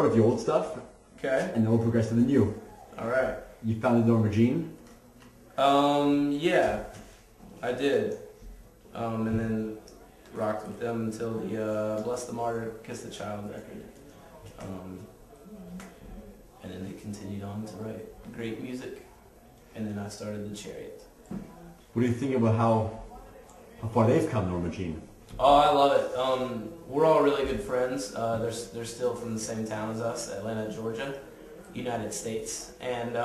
start with the old stuff. Okay. And then we'll progress to the new. All right. You founded Norma Jean? Yeah, I did. And then rocked with them until the Bless the Martyr, Kiss the Child record. And then they continued on to write great music. And then I started the Chariot. What do you think about how far they've come, Norma Jean? Oh, I love it. We're all really good friends. They're still from the same town as us, Atlanta, Georgia, United States. And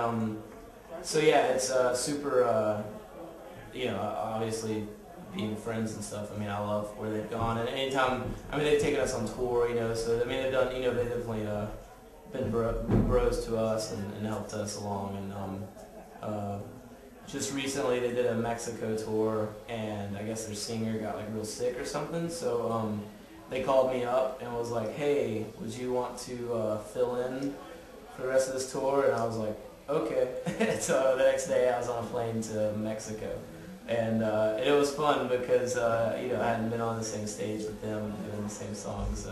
so yeah, it's super, you know, obviously being friends and stuff. I mean, I love where they've gone. And anytime, I mean, they've taken us on tour, you know, so I mean, they've done, you know, they've definitely been bros to us and helped us along. And just recently they did a Mexico tour, and I guess their singer got like real sick or something, so they called me up and was like, hey, would you want to fill in for the rest of this tour? And I was like, okay. So the next day I was on a plane to Mexico, and it was fun because you know, I hadn't been on the same stage with them doing the same songs.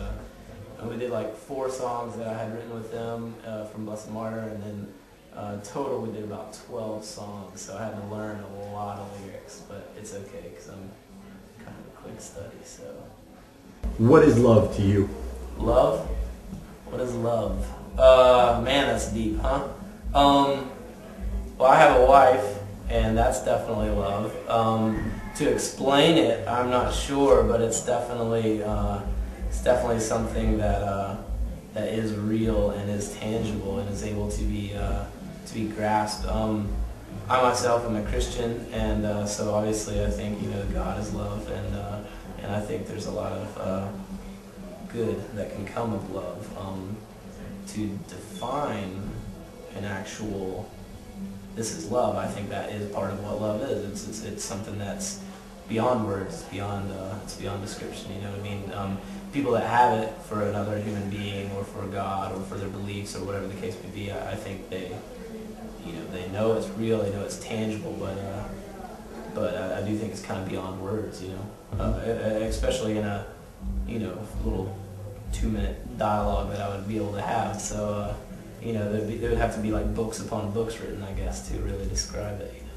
And we did like 4 songs that I had written with them from Bless the Martyr, and then total we did about 12 songs, so I had to learn a lot of lyrics, but it's okay because I'm kind of a quick study. So, What is love to you? love? What is love? Man, that's deep, huh? Well, I have a wife, and that's definitely love. To explain it, I'm not sure, but it's definitely something that that is real and is tangible and is able to be grasped. I myself am a Christian, and so obviously I think, you know, God is love, and I think there's a lot of good that can come of love. To define an actual this is love, I think that is part of what love is. It's something that's beyond words, it's beyond description. You know what I mean? People that have it for another human being, or for God, or for their beliefs, or whatever the case may be, I think they know it's real, they know it's tangible, but I do think it's kind of beyond words, you know, especially in a, you know, little 2-minute dialogue that I would be able to have. So, you know, there would have to be like books upon books written, I guess, to really describe it. You know?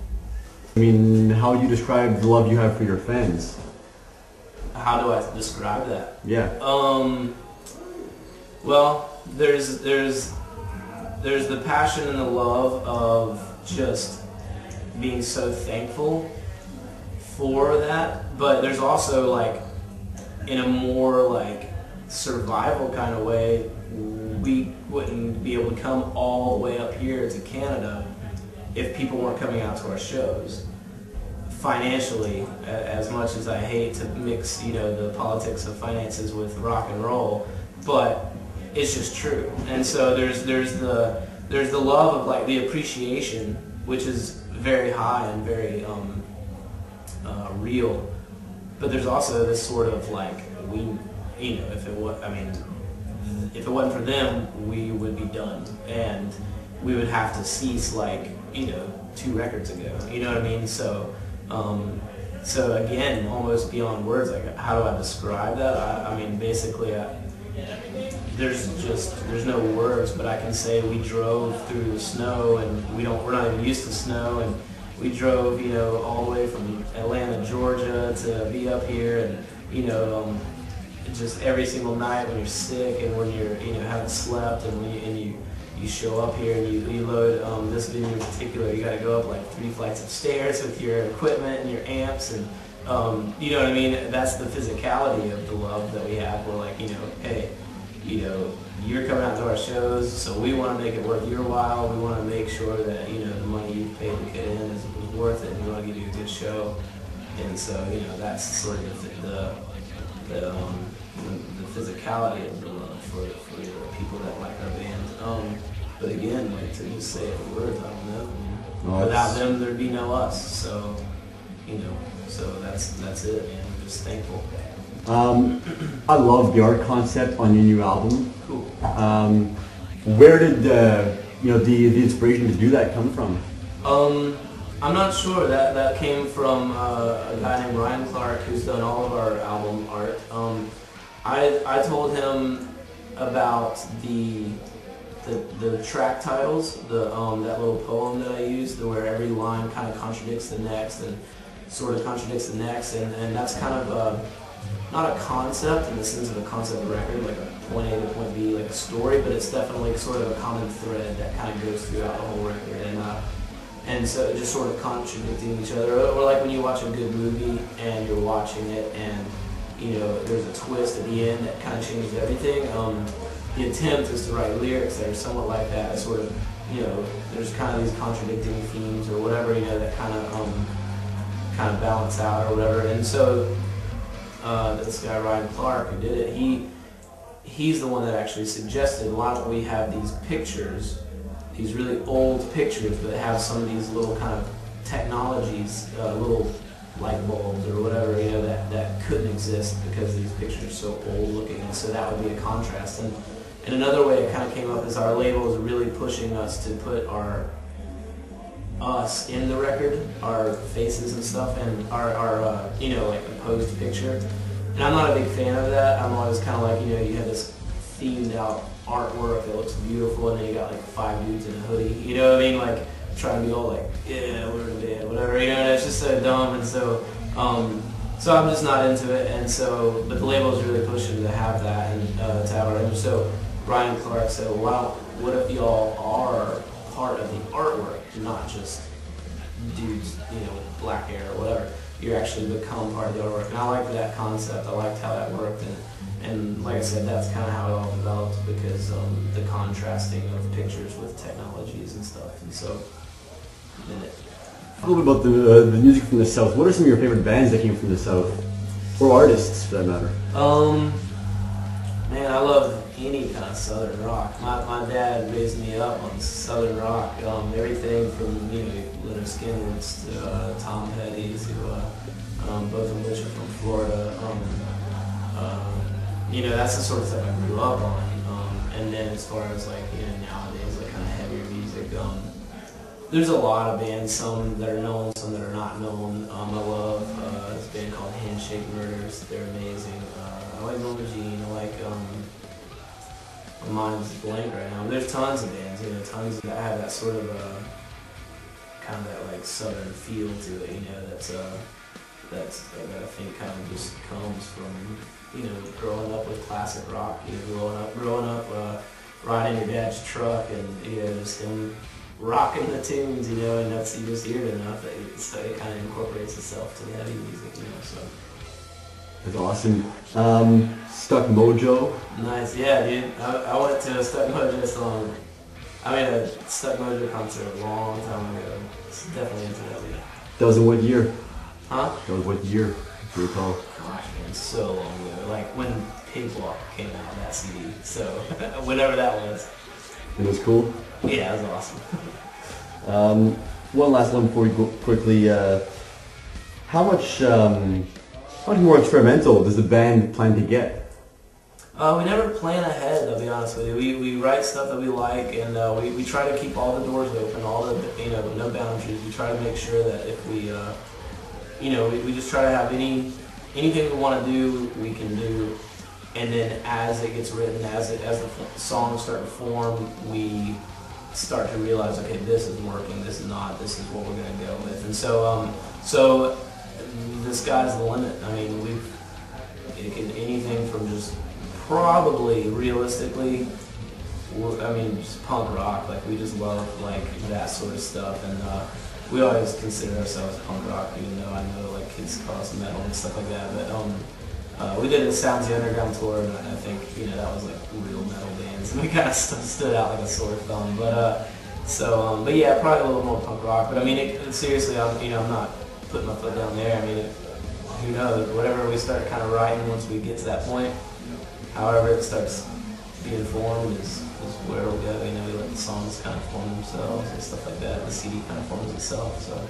I mean, how would you describe the love you have for your fans? How do I describe that? Yeah. Well, there's the passion and the love of just being so thankful for that, but there's also, like, in a more like survival kind of way, we wouldn't be able to come all the way up here to Canada if people weren't coming out to our shows. Financially, as much as I hate to mix, you know, the politics of finances with rock and roll, but it's just true. And so there's the love of, like, the appreciation, which is very high and very real. But there's also this sort of, like, you know, if it wasn't for them, we would be done, and we would have to cease, like, you know, 2 records ago. You know what I mean? So again, almost beyond words. Like, how do I describe that? I mean, basically, there's no words, but I can say we drove through the snow, and we're not even used to snow, and we drove, you know, all the way from Atlanta, Georgia, to be up here, and, you know, just every single night when you're sick and when you're, you know, haven't slept, and when you show up here and you load this video in particular, you got to go up like 3 flights of stairs with your equipment and your amps, and you know what I mean? That's the physicality of the love that we have. We're like, you know, hey, you know, you're coming out to our shows, so we want to make it worth your while. We want to make sure that, you know, the money you paid to get in is worth it, and we want to give you a good show. And so, you know, that's sort of the physicality of the love for the people that like our band. But again, like, to just say it in words, I don't know. Well, without them, there'd be no us. So, you know, so that's it. Man. I'm just thankful. I love the art concept on your new album. Cool. Where did you know, the inspiration to do that come from? I'm not sure. That came from a guy named Ryan Clark, who's done all of our album art. I told him about the track titles, that little poem that I used, where every line kind of contradicts the next and sort of contradicts the next, and that's kind of not a concept in the sense of a concept record, like a point A to point B, like a story, but it's definitely sort of a common thread that kind of goes throughout the whole record, and so just sort of contradicting each other. Or like when you watch a good movie and you're watching it, and you know there's a twist at the end that kind of changes everything. The attempt is to write lyrics that are somewhat like that, sort of, you know, there's kind of these contradicting themes or whatever, you know, that kind of balance out or whatever. And so this guy Ryan Clark, who did it, he's the one that actually suggested, why don't we have these pictures, these really old pictures, but have some of these little kind of technologies, little light bulbs or whatever, you know, that couldn't exist because these pictures are so old looking, and so that would be a contrast. And another way it kind of came up is our label is really pushing us to put us in the record, our faces and stuff, and our you know, like a posed picture. And I'm not a big fan of that. I'm always kind of like, you know, you have this themed out artwork that looks beautiful, and then you got like 5 dudes in a hoodie, you know what I mean, like trying to be all like, yeah, we're in bed, whatever, you know, and it's just so dumb. And so so I'm just not into it, and so, but the label is really pushing to have that, and to have our image. So Ryan Clark said, well, what if y'all are part of the artwork, not just dudes, you know, with black hair or whatever. You actually become part of the artwork, and I liked that concept. I liked how that worked, and like I said, that's kind of how it all developed, because the contrasting of pictures with technologies and stuff, and so then it. A little bit about the music from the South. What are some of your favorite bands that came from the South? Or artists, for that matter? Man, I love any kind of Southern rock. My dad raised me up on Southern rock. Everything from, you know, Leonard Skinner's to Tom Petty's, who both of which are from Florida. You know, that's the sort of stuff I grew up on. And then as far as like, you know, nowadays, like kind of heavier music, there's a lot of bands, some that are known, some that are not known. I love this band called Handshake Murders. They're amazing. I like Norma Jean. I like, my mind's blank right now. There's tons of bands, you know, tons that have that sort of kind of that like southern feel to it, you know, that I think kind of just comes from, you know, growing up with classic rock, you know, growing up riding your dad's truck, and, you know, just him rocking the tunes, you know, and that's, you just hear it enough that it kind of incorporates itself to the heavy music, you know, so. That's awesome. Stuck Mojo. Nice, yeah, dude. I went to a Stuck Mojo song. I mean, a Stuck Mojo concert a long time ago. It's definitely into that league. That was in what year? Huh? That was what year, if you recall? Gosh, man, so long ago. Like when Pig Walk came out, that CD. So, whenever that was. It was cool? Yeah, it was awesome. One last one before we go quickly. How much more experimental does the band plan to get? We never plan ahead, I'll be honest with you. We write stuff that we like, and we try to keep all the doors open, all the, you know, no boundaries. We try to make sure that if we, you know, we just try to have anything we want to do, we can do. And then as it gets written, as the songs start to form, we start to realize, okay, this is working, this is not, this is what we're going to go with. And so, so the sky's the limit. I mean, it can anything from just probably realistically, I mean, just punk rock. Like, we just love like that sort of stuff, and we always consider ourselves punk rock, even though I know like kids call us metal and stuff like that. But we did a Sounds the Underground tour, and I think, you know, that was like real metal bands, and we kind of stood out like a sore thumb. But but yeah, probably a little more punk rock. But I mean, seriously, I'm not putting my foot down there. I mean, who knows? Whatever we start kind of writing, once we get to that point, however it starts being formed is where it'll go. You know, we let the songs kind of form themselves and stuff like that. The CD kind of forms itself. So.